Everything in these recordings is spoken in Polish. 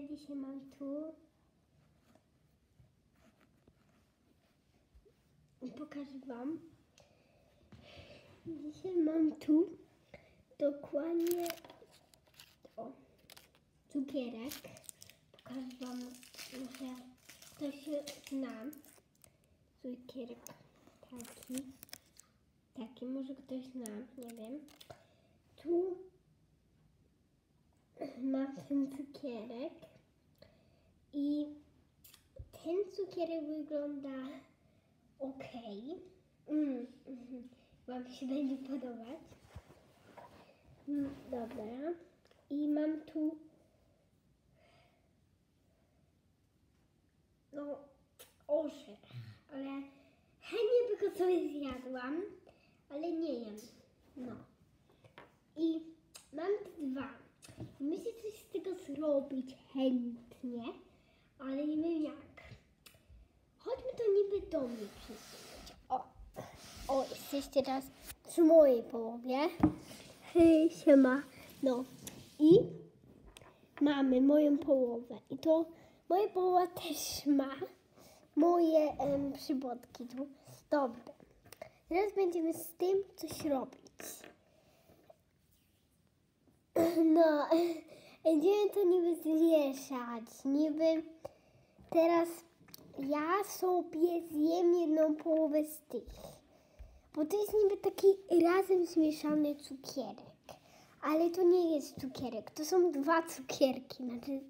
witajcie, dzisiaj mam tu. Pokażę wam. Dzisiaj mam tu dokładnie cukierek. Pokażę wam, że ktoś zna. Cukierek taki, może ktoś zna, nie wiem. Tu mam ten cukierek i ten cukierek wygląda ok. Wam się będzie podobać. Dobra. I mam tu orzech, ale chętnie by go sobie zjadłam, ale nie jem. I mam dwa. Myślę coś z tego zrobić chętnie, ale nie wiem jak. Chodźmy to niby do mnie przesunąć. O, jesteście teraz przy mojej połowie. Hej, siema. I mamy moją połowę. I to moja połowa też ma moje przybodki tu. Dobra. Teraz będziemy z tym coś robić. Będziemy to niby zmieszać. Niby teraz ja sobie zjem jedną połowę z tych. Bo to jest niby taki razem zmieszany cukierek. Ale to nie jest cukierek. To są dwa cukierki. Znaczy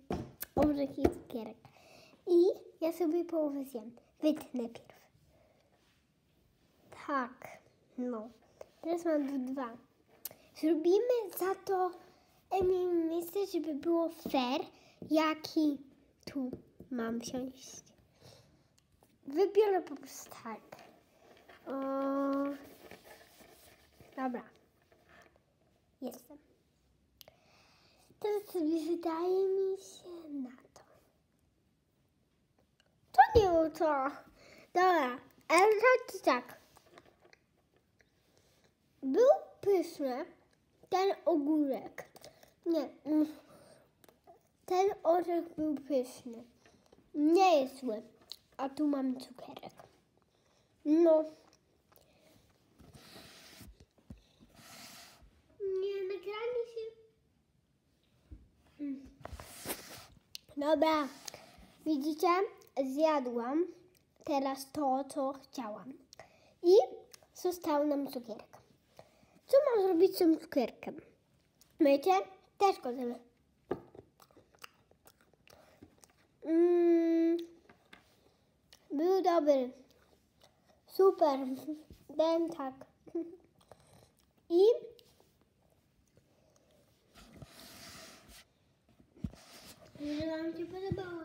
orzech i cukierek. I ja sobie połowę zjem. Wytnę pierw. Tak. Teraz mam tu dwa. Zrobimy za to miejsce, żeby było fair, jaki tu mam wziąć. Wybiorę po prostu tak. Dobra. Jestem. Teraz sobie wydaje mi się na to. To nie było to. Dobra, ale tak. Był pyszny ten ogórek. Nie. Ten orzech był pyszny. Nie jest zły. A tu mam cukierek. Nie, nagranie się. Dobra. Widzicie? Zjadłam teraz to, co chciałam. I został nam cukierek. Co mam zrobić z tym cukierkiem? Mycie? Też go zjemy. Był dobry. Super. Dałem tak. I że wam się podobało.